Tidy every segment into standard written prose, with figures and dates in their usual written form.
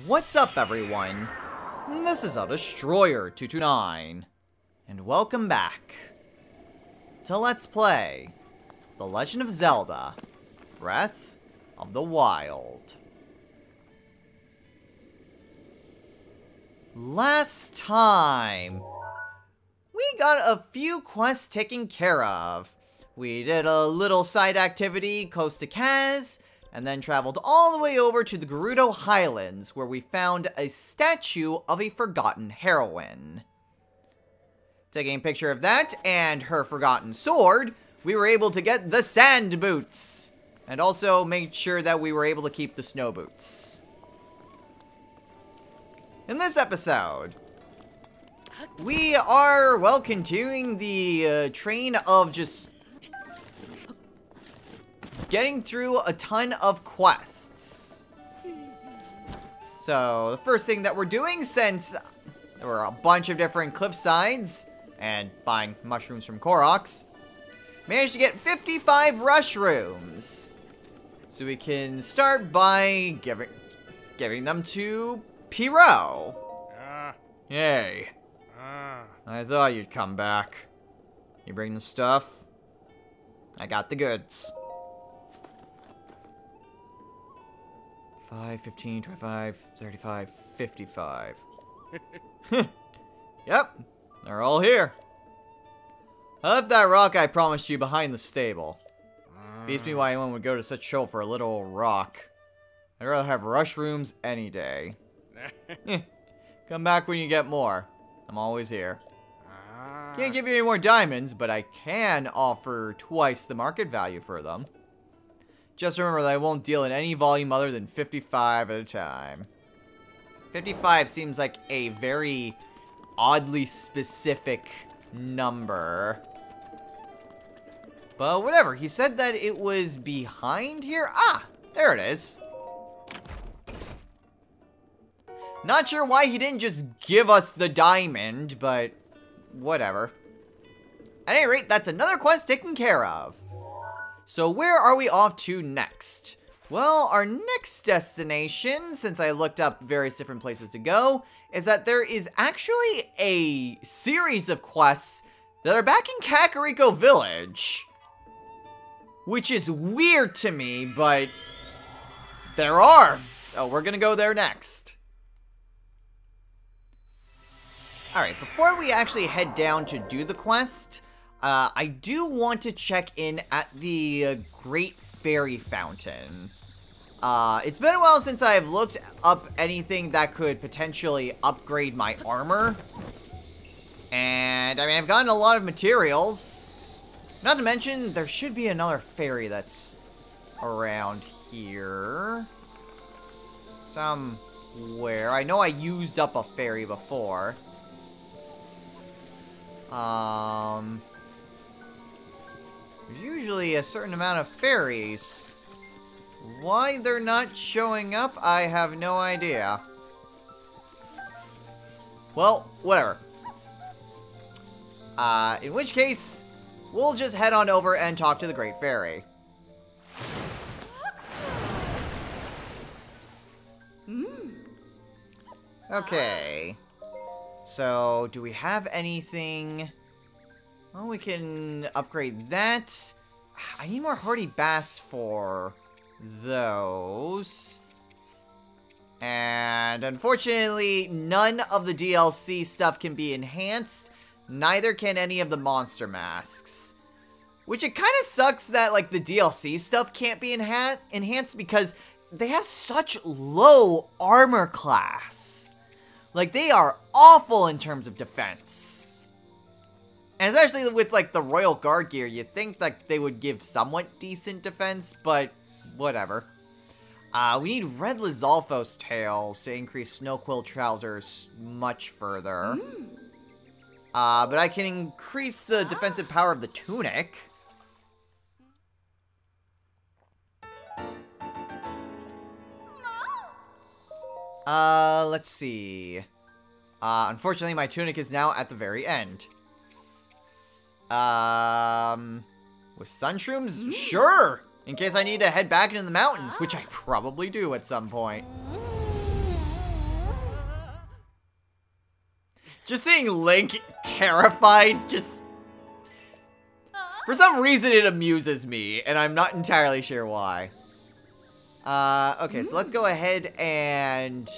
What's up, everyone? This is Destroyer229, and welcome back to Let's Play The Legend of Zelda: Breath of the Wild. Last time, we got a few quests taken care of. We did a little side activity close to Kaz, and then traveled all the way over to the GERUDO Highlands, where we found a statue of a forgotten heroine. Taking a picture of that and her forgotten sword, we were able to get the sand boots, and also made sure that we were able to keep the snow boots. In this episode, we are, well, continuing the train of just getting through a ton of quests. So, the first thing that we're doing, since there were a bunch of different cliff sides, and buying mushrooms from Koroks, managed to get 55 rush rooms. So we can start by giving them to Pyro. Hey. I thought you'd come back. You bring the stuff? I got the goods. 5, 15, 25, 35, 55. Yep, they're all here. I left that rock I promised you behind the stable. Beats me why anyone would go to such trouble for a little rock. I'd rather have rush rooms any day. Come back when you get more. I'm always here. Can't give you any more diamonds, but I can offer twice the market value for them. Just remember that I won't deal in any volume other than 55 at a time. 55 seems like a very oddly specific number. But whatever, he said that it was behind here. Ah, there it is. Not sure why he didn't just give us the diamond, but whatever. At any rate, that's another quest taken care of. So where are we off to next? Well, our next destination, since I looked up various different places to go, is that there is actually a series of quests that are back in KAKARIKO Village. Which is weird to me, but there are. So we're gonna go there next. Alright, before we actually head down to do the quest, I do want to check in at the Great Fairy Fountain. It's been a while since I've looked up anything that could potentially upgrade my armor. And, I mean, I've gotten a lot of materials. Not to mention, there should be another fairy that's around here. Somewhere. I know I used up a fairy before. There's usually a certain amount of fairies. Why they're not showing up, I have no idea. Well, whatever. In which case, we'll just head on over and talk to the Great Fairy. Okay. So, do we have anything? Well, we can upgrade that. I need more hardy bass for those. And unfortunately, none of the DLC stuff can be enhanced. Neither can any of the monster masks. Which it kind of sucks that, like, the DLC stuff can't be enhanced because they have such low armor class. Like, they are awful in terms of defense. And especially with, like, the Royal Guard gear, you'd think that they would give somewhat decent defense, but whatever. We need Red Lizalfo's tails to increase Snowquill trousers much further. But I can increase the defensive power of the tunic. Let's see. Unfortunately, my tunic is now at the very end. With sunshrooms? Sure! In case I need to head back into the mountains, which I probably do at some point. Just seeing Link terrified, just... For some reason, it amuses me, and I'm not entirely sure why. Okay, so let's go ahead and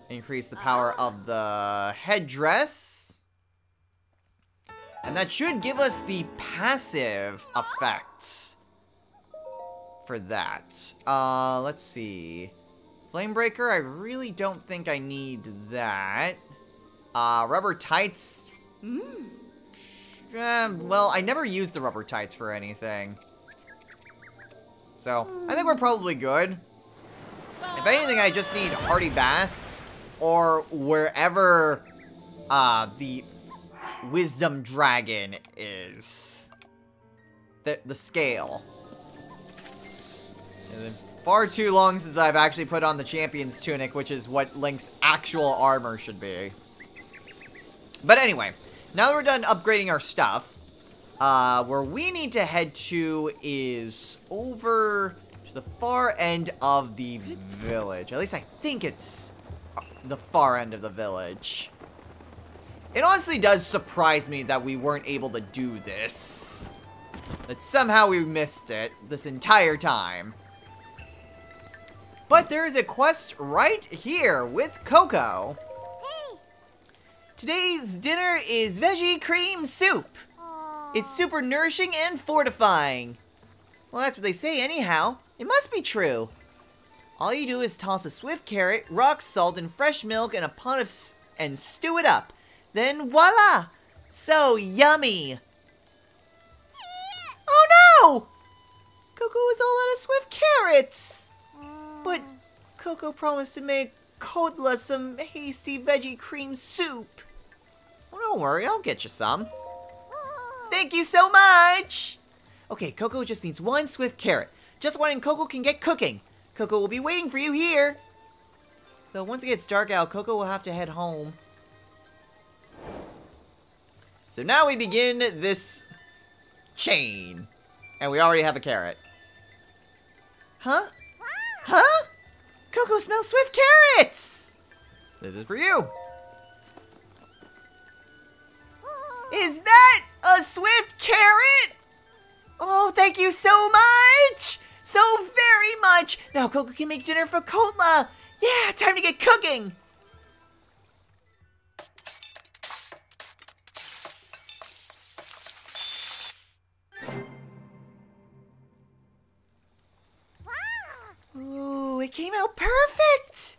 increase the power of the headdress. And that should give us the passive effect for that. Let's see. Flamebreaker, I really don't think I need that. Rubber tights. Well, I never used the rubber tights for anything. So, I think we're probably good. If anything, I just need Hardy Bass, or wherever the Wisdom Dragon is. The scale. It's been far too long since I've actually put on the Champion's Tunic, which is what Link's actual armor should be. But anyway, now that we're done upgrading our stuff, where we need to head to is over to the far end of the village. At least I think it's the far end of the village. It honestly does surprise me that we weren't able to do this. That somehow we missed it this entire time. But there is a quest right here with Coco. Today's dinner is veggie cream soup. It's super nourishing and fortifying. Well, that's what they say anyhow. It must be true. All you do is toss a swift carrot, rock salt, and fresh milk in a pot of and stew it up. Then voila! So yummy. Oh no! Coco is all out of swift carrots. But Coco promised to make Kodla some hasty veggie cream soup. Oh, don't worry, I'll get you some. Thank you so much! Okay, Coco just needs one swift carrot. Just one and Coco can get cooking. Coco will be waiting for you here. Though once it gets dark out, Coco will have to head home. So now we begin this chain. And we already have a carrot. Huh? Huh? Coco smells swift carrots! This is for you. Is that a swift carrot? Oh, thank you so much! So very much! Now Coco can make dinner for Kodla! Yeah, time to get cooking! Ooh, it came out perfect!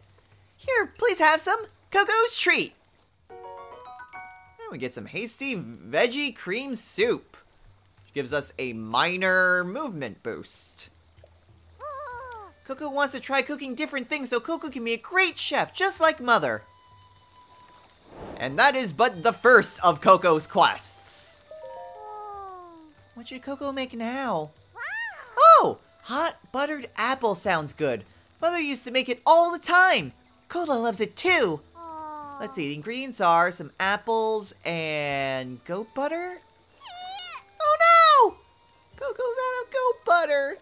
Here, please have some. Coco's treat. And we get some hasty veggie cream soup. Which gives us a minor movement boost. Coco wants to try cooking different things so Coco can be a great chef, just like Mother. And that is but the first of Coco's quests. What should Coco make now? Oh! Hot buttered apple sounds good. Mother used to make it all the time. Kodla loves it too. Let's see, the ingredients are some apples and goat butter? Oh no! Coco's out of goat butter.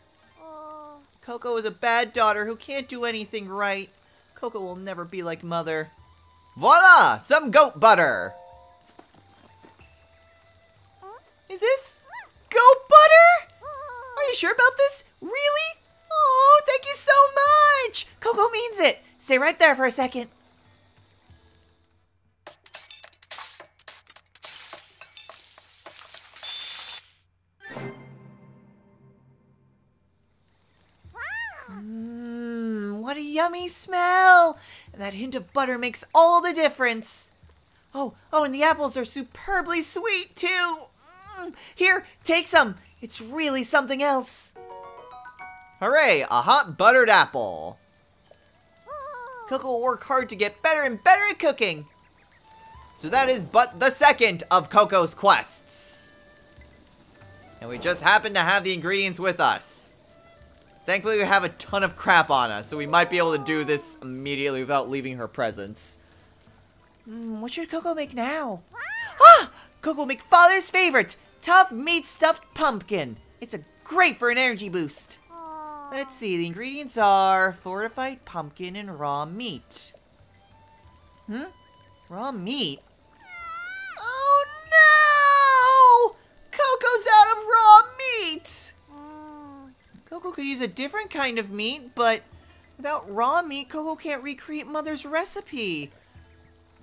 Coco is a bad daughter who can't do anything right. Coco will never be like Mother. Voila! Some goat butter! Is this goat butter? Are you sure about this? Really? Oh, thank you so much! Coco means it. Stay right there for a second. What a yummy smell! And that hint of butter makes all the difference. Oh, and the apples are superbly sweet too. Here, take some. It's really something else. Hooray, a hot buttered apple. Coco will work hard to get better and better at cooking. So that is but the second of Coco's quests. And we just happen to have the ingredients with us. Thankfully, we have a ton of crap on us, so we might be able to do this immediately without leaving her presence. What should Coco make now? Ah! Coco will make Father's favorite, tough meat stuffed pumpkin. It's great for an energy boost. Let's see, the ingredients are fortified pumpkin and raw meat. Raw meat? Coco could use a different kind of meat, but without raw meat, Coco can't recreate Mother's recipe.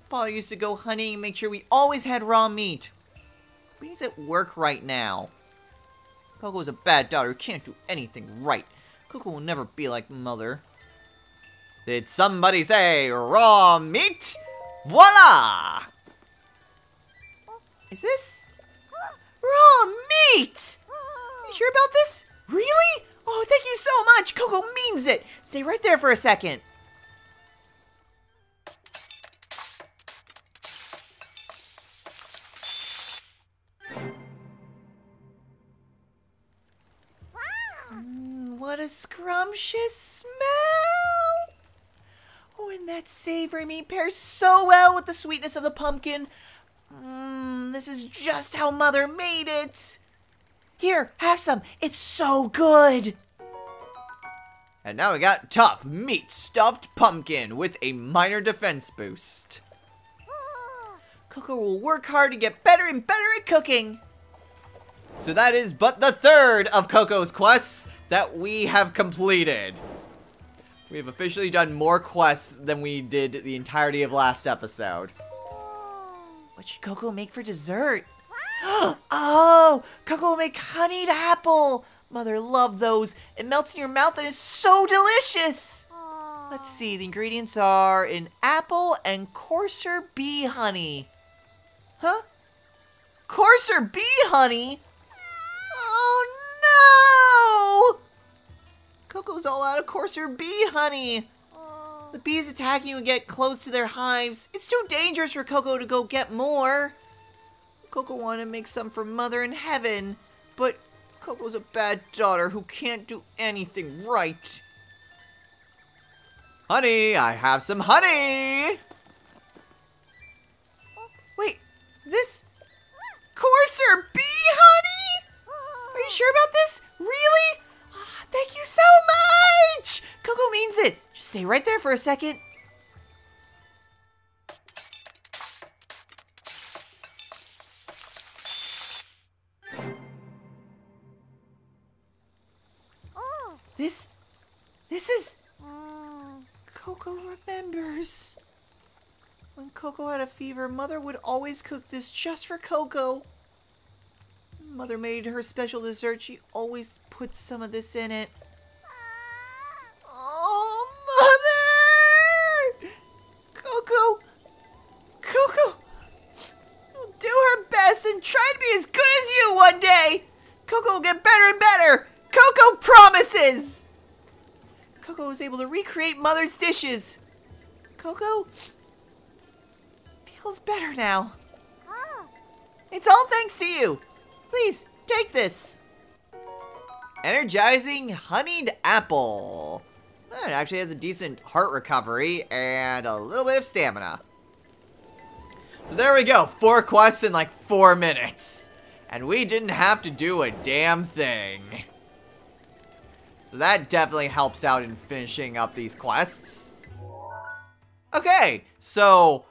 Father used to go hunting and make sure we always had raw meat. But he's at work right now. Coco's a bad daughter who can't do anything right. Coco will never be like Mother. Did somebody say raw meat? Voila! Is this raw meat? Are you sure about this? Really? Oh, thank you so much. Coco means it. Stay right there for a second. What a scrumptious smell! Oh, and that savory meat pairs so well with the sweetness of the pumpkin. This is just how Mother made it. Here, have some. It's so good. And now we got tough meat stuffed pumpkin with a minor defense boost. Coco will work hard to get better and better at cooking. So that is but the third of Coco's quests that we have completed. We have officially done more quests than we did the entirety of last episode. What should Coco make for dessert? Oh, Coco will make honeyed apple. Mother loved those. It melts in your mouth and is so delicious. Let's see, the ingredients are an apple and coarser bee honey. Huh? Coarser bee honey? Oh no! Coco's all out of coarser bee honey. The bees attack you and get close to their hives. It's too dangerous for Coco to go get more. Coco wanted to make some for Mother in heaven, but Coco's a bad daughter who can't do anything right. Honey, I have some honey! Wait, this coarser bee honey? Are you sure about this? Really? Oh, thank you so much! Coco means it. Just stay right there for a second. This is... Coco remembers. When Coco had a fever, Mother would always cook this just for Coco. Mother made her special dessert. She always puts some of this in it. Oh, Mother! Coco will do her best and try to be as good as you one day. Coco will get better and better. Coco promises! Coco was able to recreate Mother's dishes. Coco feels better now. It's all thanks to you. Please, take this. Energizing honeyed apple. It actually has a decent heart recovery and a little bit of stamina. So there we go. 4 quests in like 4 minutes. And we didn't have to do a damn thing. So that definitely helps out in finishing up these quests. Okay, so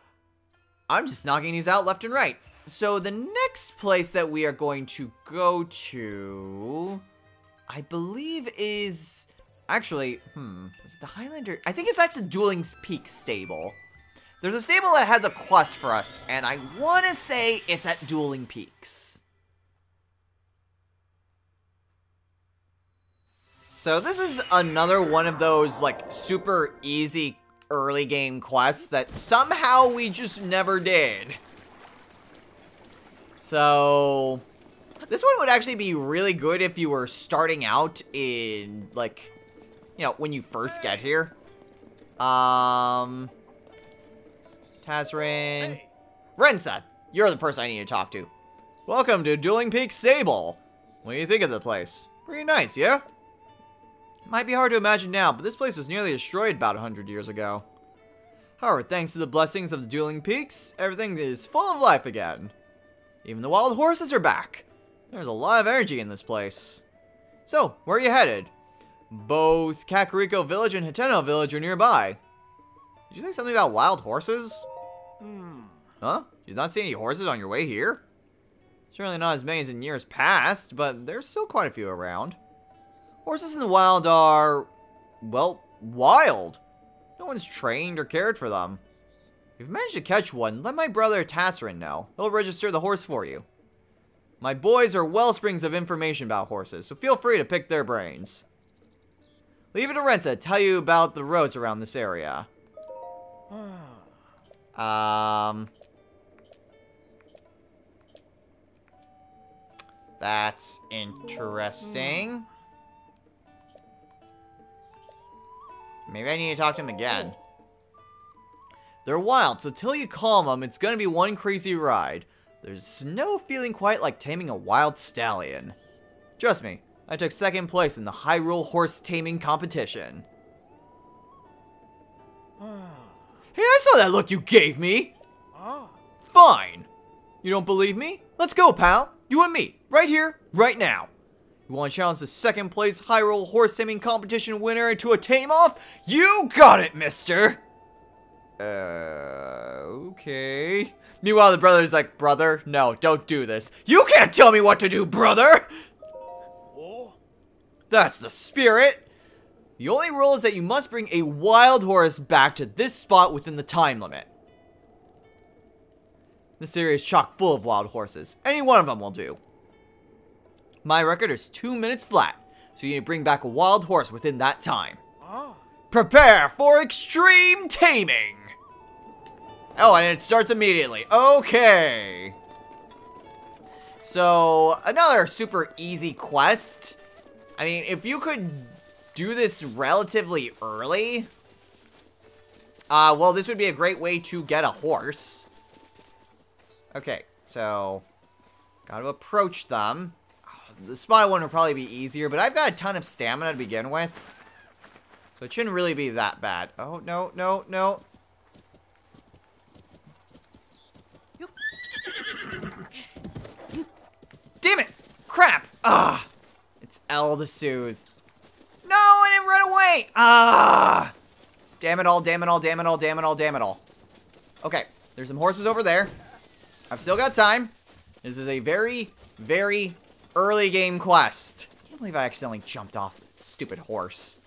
I'm just knocking these out left and right. So the next place that we are going to go to, I believe is, actually, is it the Highlander? I think it's at the Dueling Peak stable. There's a stable that has a quest for us, and I want to say it's at Dueling Peaks. So this is another one of those, like, super easy early game quests that somehow we just never did. So this one would actually be really good if you were starting out in, like, you know, when you first get here. Tazrin. Hey. Rensa, you're the person I need to talk to. Welcome to Dueling Peak Stable. What do you think of the place? Pretty nice, yeah? Might be hard to imagine now, but this place was nearly destroyed about 100 years ago. However, thanks to the blessings of the Dueling Peaks, everything is full of life again. Even the wild horses are back. There's a lot of energy in this place. So, where are you headed? Both KAKARIKO Village and Hiteno Village are nearby. Did you say something about wild horses? Huh? Did you not see any horses on your way here? Certainly not as many as in years past, but there's still quite a few around. Horses in the wild are, well, wild. No one's trained or cared for them. If you manage to catch one, let my brother Tasserin know. He'll register the horse for you. My boys are wellsprings of information about horses, so feel free to pick their brains. Leave it to Renta to tell you about the roads around this area. That's interesting. Maybe I need to talk to him again. They're wild, so till you calm them, it's gonna be one crazy ride. There's no feeling quite like taming a wild stallion. Trust me, I took second place in the Hyrule horse taming competition. Hey, I saw that look you gave me! Fine. You don't believe me? Let's go, pal. You and me, right here, right now. You want to challenge the second place Hyrule horse taming competition winner into a tame-off? You got it, mister! Okay. Meanwhile, the brother's like, brother, no, don't do this. You can't tell me what to do, brother! That's the spirit! The only rule is that you must bring a wild horse back to this spot within the time limit. This area is chock full of wild horses. Any one of them will do. My record is 2 minutes flat, so you need to bring back a wild horse within that time. Prepare for extreme taming! Oh, and it starts immediately. Okay. So, another super easy quest. I mean, if you could do this relatively early, well, this would be a great way to get a horse. Okay, so, gotta approach them. The spotted one would probably be easier, but I've got a ton of stamina to begin with. So it shouldn't really be that bad. Oh, no, no, no. Damn it! Crap! Ah! It's L to soothe. No, I didn't run away! Ah! Damn it all, damn it all, damn it all, damn it all, damn it all. Okay, there's some horses over there. I've still got time. This is a very, very early game quest. I can't believe I accidentally jumped off that stupid horse.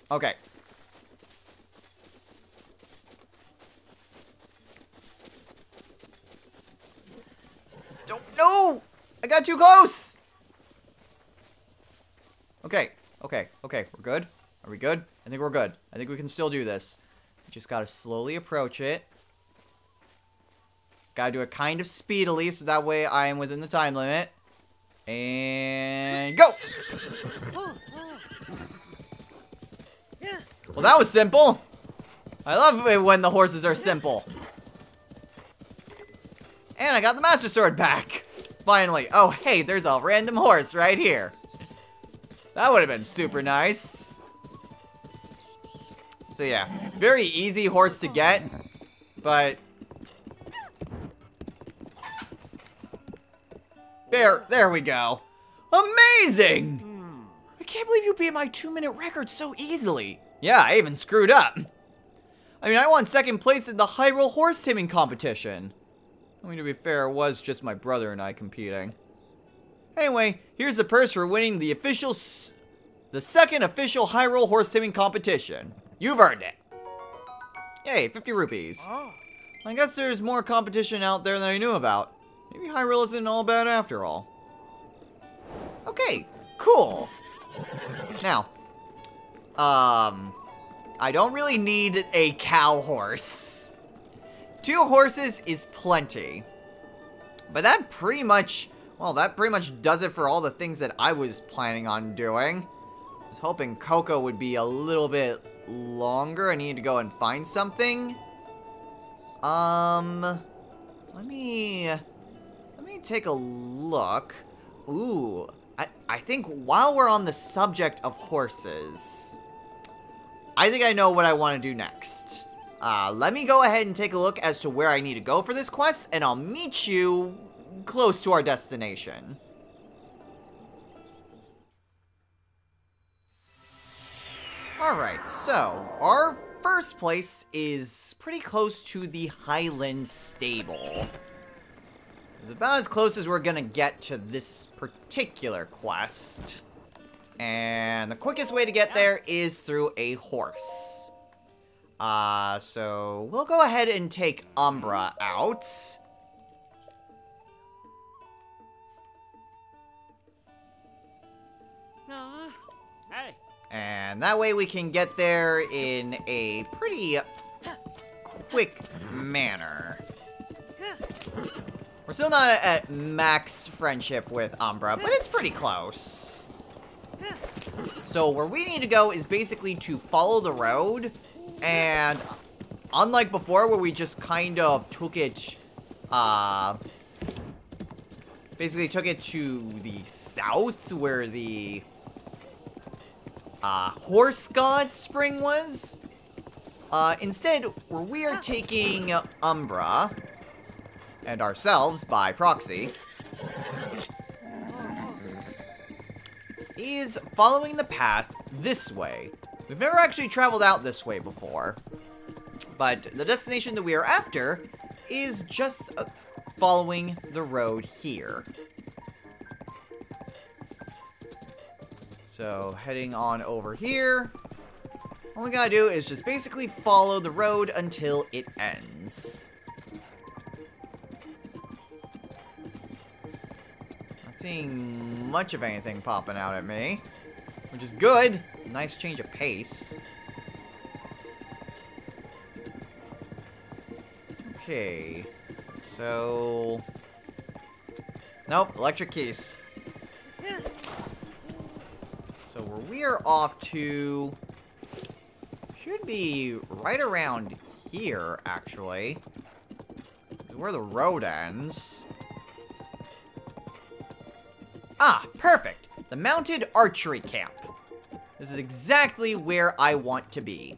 Okay. Don't, no! I got too close! Okay, okay, okay, we're good. Are we good? I think we're good. I think we can still do this. We just gotta slowly approach it. Gotta do it kind of speedily, so that way I am within the time limit. And go! Well, that was simple. I love it when the horses are simple. And I got the Master Sword back. Finally. Oh, hey, there's a random horse right here. That would have been super nice. So yeah, very easy horse to get, but there we go. Amazing! I can't believe you beat my 2-minute record so easily. Yeah, I even screwed up. I mean, I won second place in the Hyrule horse taming competition. I mean, to be fair, it was just my brother and I competing. Anyway, here's the purse for winning the second official Hyrule horse taming competition. You've earned it. Yay, 50 rupees. I guess there's more competition out there than I knew about. Maybe Hyrule isn't all bad after all. Okay, cool. Now, I don't really need a cow horse. 2 horses is plenty. But that pretty much, well, that pretty much does it for all the things that I was planning on doing. I was hoping Coco would be a little bit longer. I need to go and find something. Let me take a look. Ooh, I think while we're on the subject of horses, I think I know what I want to do next. Let me go ahead and take a look as to where I need to go for this quest, and I'll meet you close to our destination. Alright, so our first place is pretty close to the Highland stable. It's about as close as we're gonna get to this particular quest. And the quickest way to get there is through a horse. So we'll go ahead and take Umbra out. Hey. And that way we can get there in a pretty quick manner. We're still not at max friendship with Umbra, but it's pretty close. So where we need to go is basically to follow the road, and unlike before where we just kind of took it, basically took it to the south where the horse god spring was. Instead, where we are taking Umbra, and ourselves by proxy, is following the path this way. We've never actually traveled out this way before, but the destination that we are after is just following the road here. So, heading on over here. All we gotta do is just basically follow the road until it ends. Not seeing much of anything popping out at me, which is good. Nice change of pace. Okay, so... Nope, electric keys. So where we are off to should be right around here, actually. Where the road ends. Ah, perfect! The mounted archery camp. This is exactly where I want to be.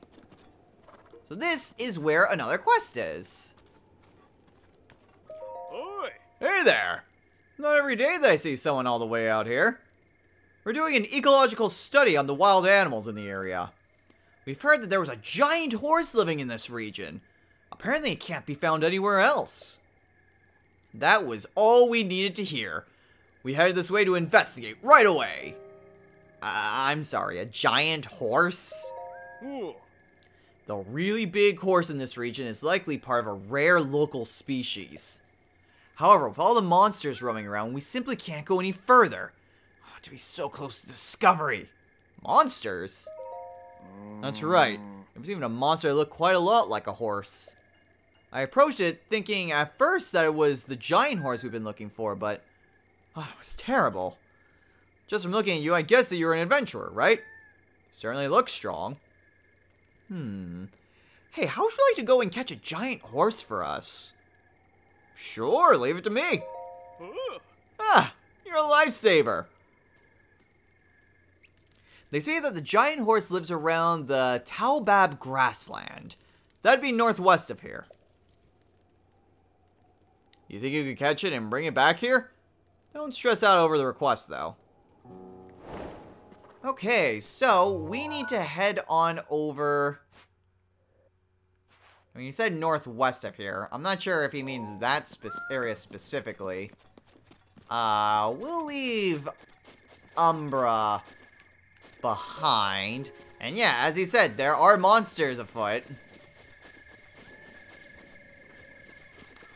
So this is where another quest is. Oi. Hey there! Not every day that I see someone all the way out here. We're doing an ecological study on the wild animals in the area. We've heard that there was a giant horse living in this region. Apparently it can't be found anywhere else. That was all we needed to hear. We headed this way to investigate right away. I'm sorry, a giant horse? Ooh. The really big horse in this region is likely part of a rare local species. However, with all the monsters roaming around, we simply can't go any further. To be so close to discovery. Monsters? That's right. There was even a monster that looked quite a lot like a horse. I approached it thinking at first that it was the giant horse we've been looking for, but it was terrible. Just from looking at you, I guess that you're an adventurer, right? Certainly looks strong. Hey, how would you like to go and catch a giant horse for us? Sure, leave it to me. Ooh. You're a lifesaver. They say that the giant horse lives around the Taobab grassland. That'd be northwest of here. You think you could catch it and bring it back here? Don't stress out over the request, though. Okay, so we need to head on over... I mean, he said northwest of here. I'm not sure if he means that area specifically. We'll leave Umbra behind. And yeah, as he said, there are monsters afoot.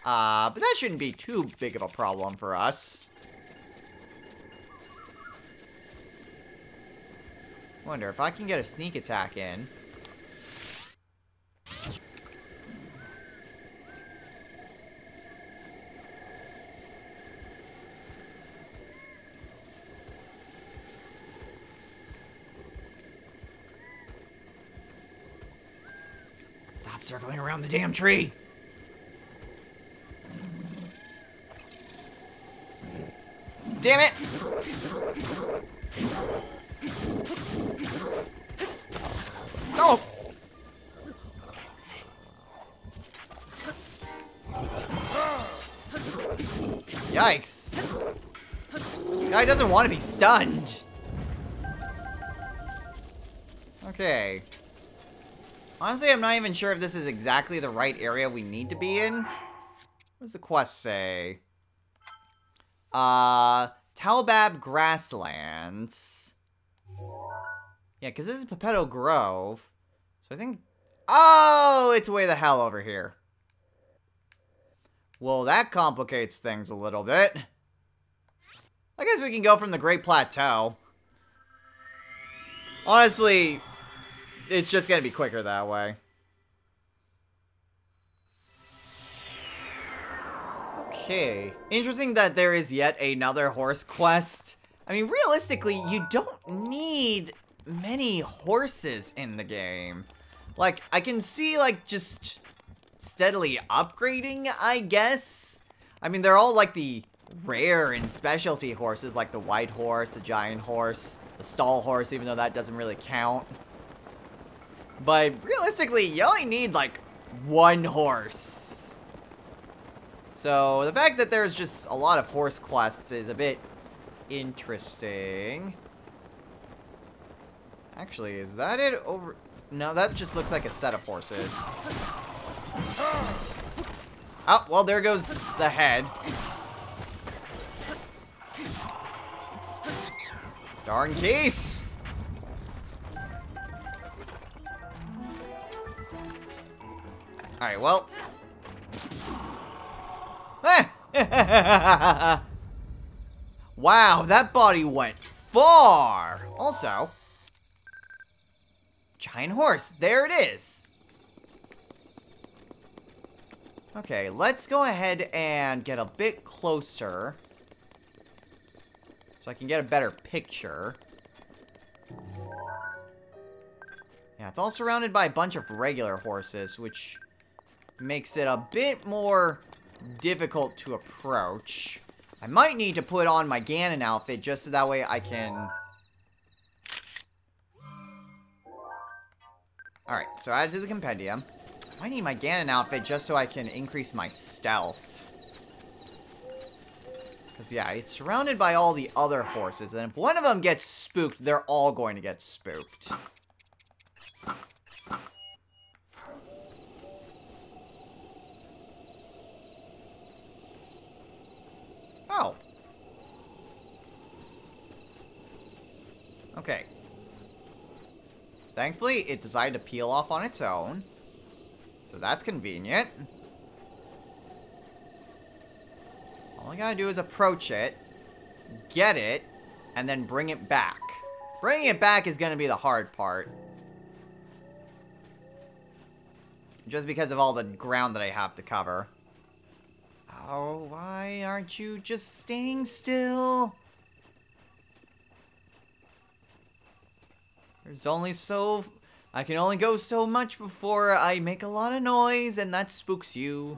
But that shouldn't be too big of a problem for us. Wonder if I can get a sneak attack in. Stop circling around the damn tree. Damn it! Oh! Yikes. Guy doesn't want to be stunned. Okay. Honestly, I'm not even sure if this is exactly the right area we need to be in. What does the quest say? Taobab Grasslands. Yeah, because this is Pepetto Grove. So I think... Oh, it's way the hell over here. Well, that complicates things a little bit. I guess we can go from the Great Plateau. Honestly, it's just going to be quicker that way. Okay. Interesting that there is yet another horse quest. I mean, realistically, you don't need many horses in the game. Like, I can see, like, just steadily upgrading, I guess. I mean, they're all, like, the rare and specialty horses, like the white horse, the giant horse, the stall horse, even though that doesn't really count. But realistically, you only need, like, one horse. So, the fact that there's just a lot of horse quests is a bit interesting. Actually, is that it over... No, that just looks like a set of horses. Oh, well, there goes the head. Darn case! Alright, well. Wow, that body went far! Also, giant horse, there it is. Okay, let's go ahead and get a bit closer. So I can get a better picture. Yeah, it's all surrounded by a bunch of regular horses, which makes it a bit more difficult to approach. I might need to put on my Ganon outfit just so that way I can... Alright, so add to the compendium. I might need my Ganon outfit just so I can increase my stealth. Because, yeah, it's surrounded by all the other horses, and if one of them gets spooked, they're all going to get spooked. Oh. Okay. Thankfully, it decided to peel off on its own. So that's convenient. All I gotta do is approach it, get it, and then bring it back. Bringing it back is gonna be the hard part. Just because of all the ground that I have to cover. Oh, why aren't you just staying still? There's only so... I can only go so much before I make a lot of noise, and that spooks you.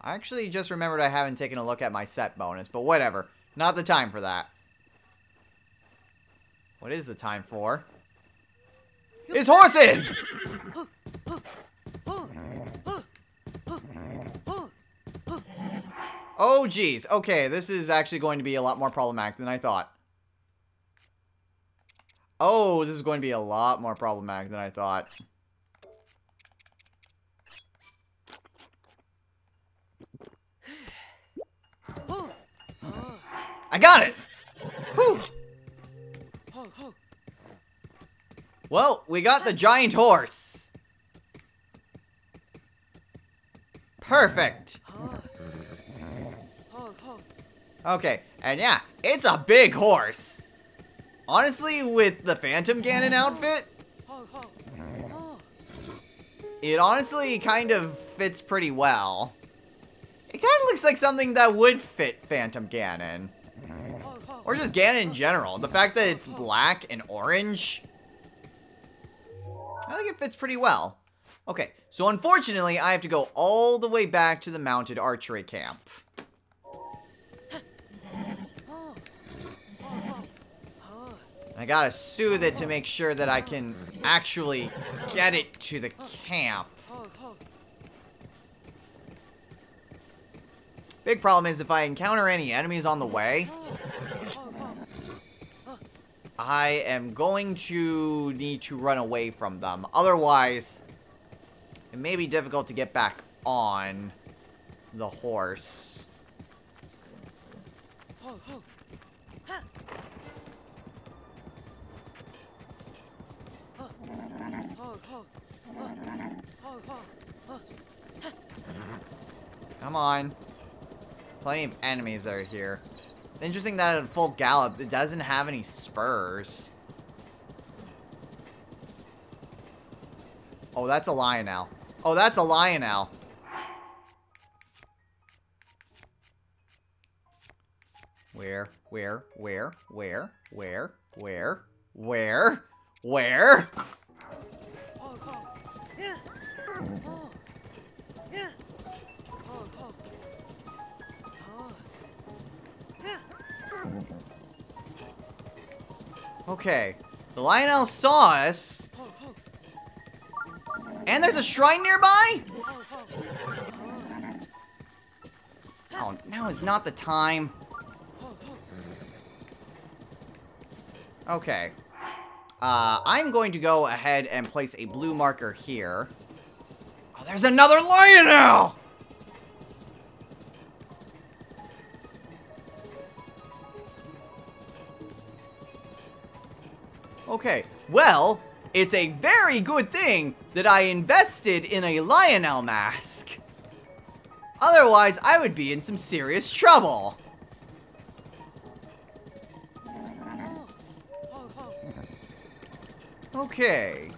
I actually just remembered I haven't taken a look at my set bonus, but whatever. Not the time for that. What is the time for? It's horses! Oh, geez. Okay, this is actually going to be a lot more problematic than I thought. Oh, this is going to be a lot more problematic than I thought. I got it! Whew! Well, we got the giant horse. Perfect. Okay, and yeah, it's a big horse. Honestly, with the Phantom Ganon outfit, it honestly kind of fits pretty well. It kind of looks like something that would fit Phantom Ganon. Or just Ganon in general. The fact that it's black and orange, I think it fits pretty well. Okay, so unfortunately, I have to go all the way back to the mounted archery camp. I gotta soothe it to make sure that I can actually get it to the camp. Big problem is if I encounter any enemies on the way, I am going to need to run away from them. Otherwise, it may be difficult to get back on. the horse. Come on. Plenty of enemies that are here. Interesting that at full gallop, it doesn't have any spurs. Oh, that's a Lionel. Oh, that's a Lionel. Where? Okay. The Lionel saw us. And there's a shrine nearby? Oh, now is not the time. Okay. I'm going to go ahead and place a blue marker here. Oh, there's another Lionel! Okay, well, it's a very good thing that I invested in a Lionel mask. Otherwise, I would be in some serious trouble. Okay.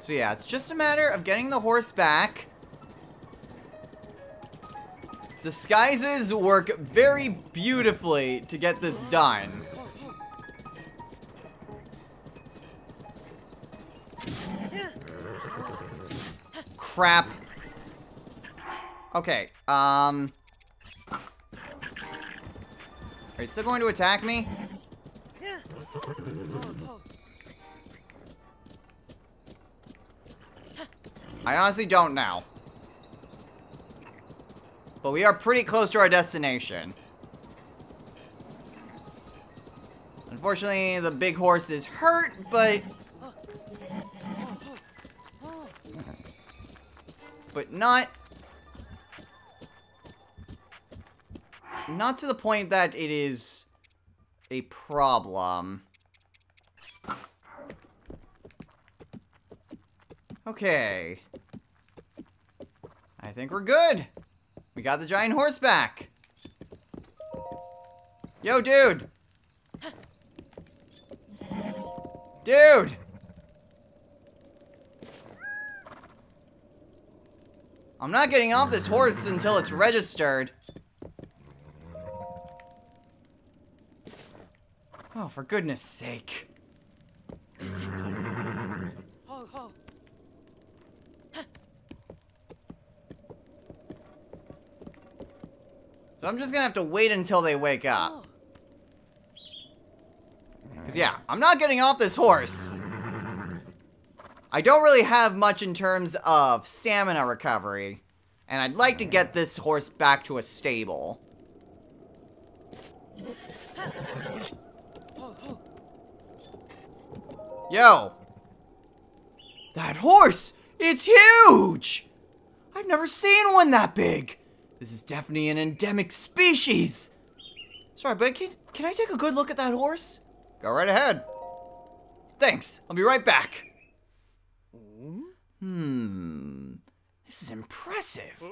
So yeah, it's just a matter of getting the horse back. Disguises work very beautifully to get this done. Crap. Okay, are you still going to attack me? I honestly don't know. But we are pretty close to our destination. Unfortunately, the big horse is hurt, but not to the point that it is a problem. Okay. I think we're good. We got the giant horse back. Yo, dude. Dude. I'm not getting off this horse until it's registered. Oh, for goodness sake. So I'm just gonna have to wait until they wake up. Because yeah, I'm not getting off this horse. I don't really have much in terms of stamina recovery. And I'd like to get this horse back to a stable. Yo! That horse! It's huge! I've never seen one that big! This is definitely an endemic species! Sorry, but can I take a good look at that horse? Go right ahead. Thanks, I'll be right back. This is impressive.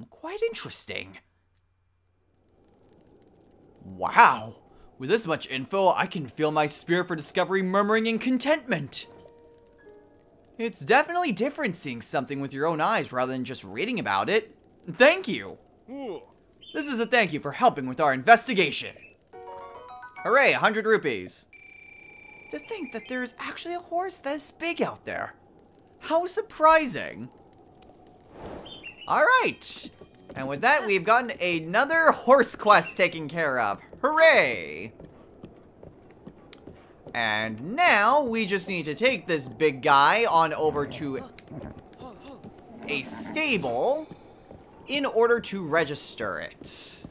Quite interesting. Wow. With this much info, I can feel my spirit for discovery murmuring in contentment. It's definitely different seeing something with your own eyes rather than just reading about it. Thank you. This is a thank you for helping with our investigation. Hooray, 100 rupees. To think that there's actually a horse this big out there. How surprising. Alright. And with that, we've gotten another horse quest taken care of. Hooray! And now, we just need to take this big guy on over to a stable in order to register it.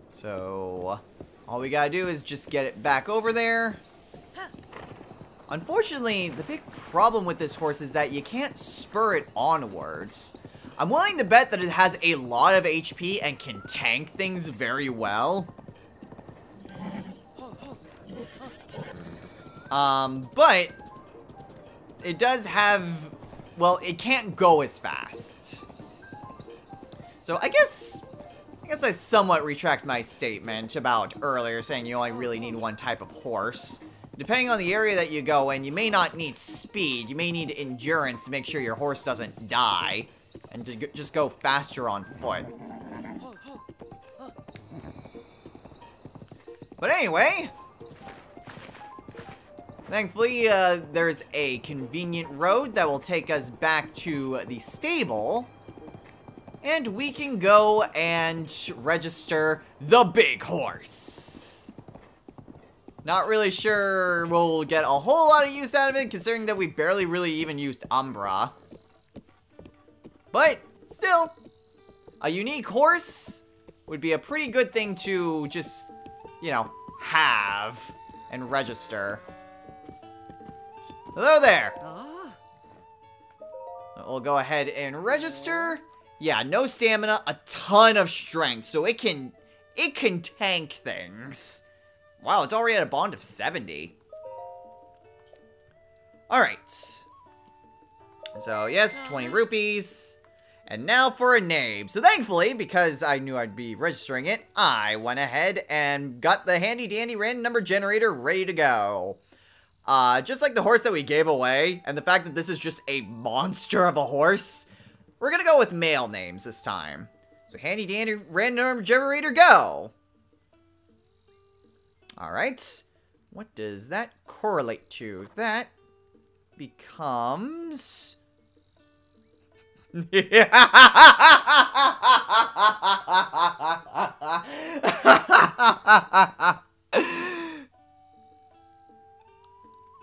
So, all we gotta do is just get it back over there. Unfortunately, the big problem with this horse is that you can't spur it onwards. I'm willing to bet that it has a lot of HP and can tank things very well. But it does have, well, it can't go as fast. So I guess I somewhat retract my statement about earlier saying you only really need one type of horse. Depending on the area that you go in, you may not need speed, you may need endurance to make sure your horse doesn't die, and to just go faster on foot. But anyway, thankfully, there's a convenient road that will take us back to the stable. And we can go and register the big horse. Not really sure we'll get a whole lot of use out of it, considering that we barely really even used Umbra. But, still, a unique horse would be a pretty good thing to just, you know, have and register. Hello there! We'll go ahead and register. Yeah, no stamina, a ton of strength, so it can tank things. Wow, it's already at a bond of 70. Alright. So, yes, 20 rupees. And now for a name. So, thankfully, because I knew I'd be registering it, I went ahead and got the handy-dandy random number generator ready to go. Just like the horse that we gave away, and the fact that this is just a monster of a horse, we're gonna go with male names this time. So, handy-dandy random number generator, go! Alright. What does that correlate to? That becomes...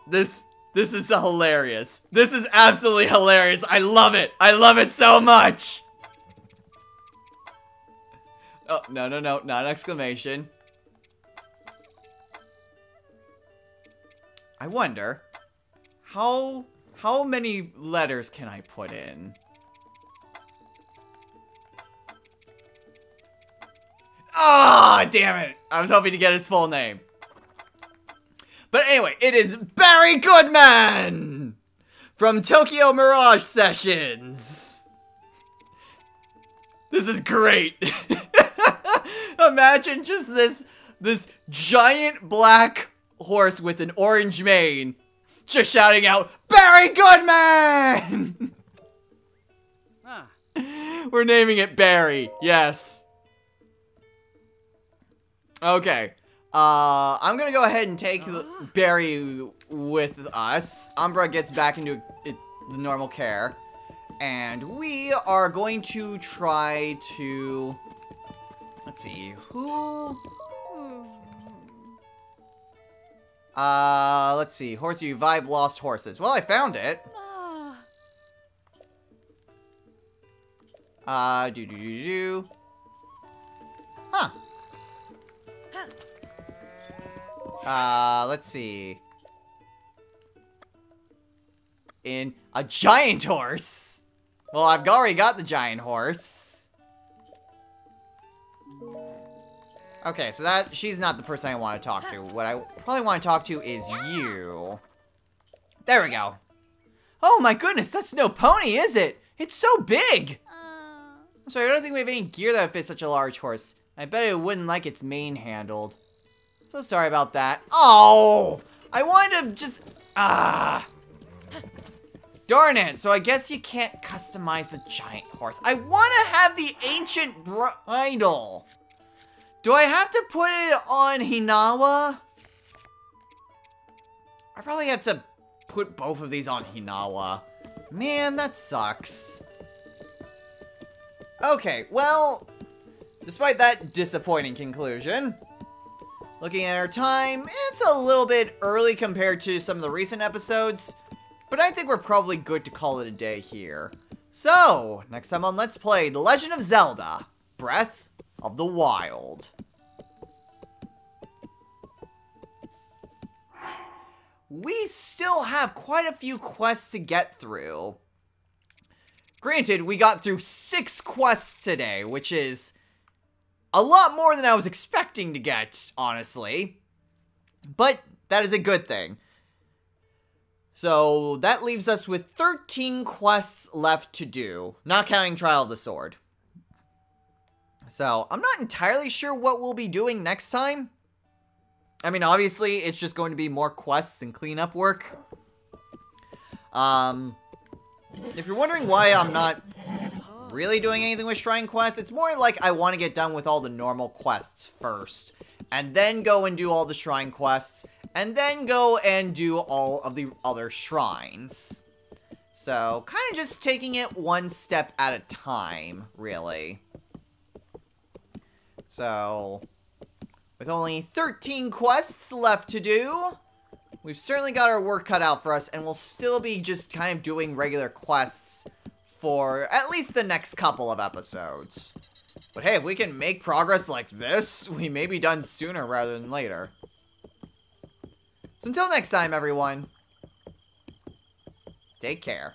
This is hilarious. This is absolutely hilarious. I love it. I love it so much. Oh, no, not an exclamation. I wonder, how many letters can I put in? Ah, damn it. I was hoping to get his full name. But anyway, it is Barry Goodman from Tokyo Mirage Sessions. This is great. Imagine just this giant black horse with an orange mane just shouting out, Barry Goodman! Huh. We're naming it Barry, yes. Okay. I'm gonna go ahead and take Barry with us. Umbra gets back into the normal care. And we are going to try to... Let's see, who... let's see, horse revive lost horses. Well, I found it. Huh. Let's see. In a giant horse. Well, I've already got the giant horse. Okay, so she's not the person I want to talk to. What I probably want to talk to is you. There we go. Oh my goodness, that's no pony, is it? It's so big. I'm sorry, I don't think we have any gear that would fit such a large horse. I bet it wouldn't like its mane handled. So sorry about that. Oh! I wanted to just... Darn it, so I guess you can't customize the giant horse. I want to have the ancient bridle. Do I have to put it on Hinawa? I probably have to put both of these on Hinawa. Man, that sucks. Okay, well, despite that disappointing conclusion, looking at our time, it's a little bit early compared to some of the recent episodes, but I think we're probably good to call it a day here. So, next time on Let's Play The Legend of Zelda, Breath of the Wild. we still have quite a few quests to get through. Granted, we got through 6 quests today, which is a lot more than I was expecting to get, honestly. But that is a good thing. So that leaves us with 13 quests left to do, not counting Trial of the Sword. So I'm not entirely sure what we'll be doing next time. I mean, obviously, it's just going to be more quests and cleanup work. If you're wondering why I'm not really doing anything with Shrine quests, it's more like I want to get done with all the normal quests first. And then go and do all the Shrine quests. And then go and do all of the other shrines. So, kind of just taking it one step at a time, really. So, with only 13 quests left to do, we've certainly got our work cut out for us, and we'll still be just kind of doing regular quests for at least the next couple of episodes. But hey, if we can make progress like this, we may be done sooner rather than later. So until next time, everyone, take care.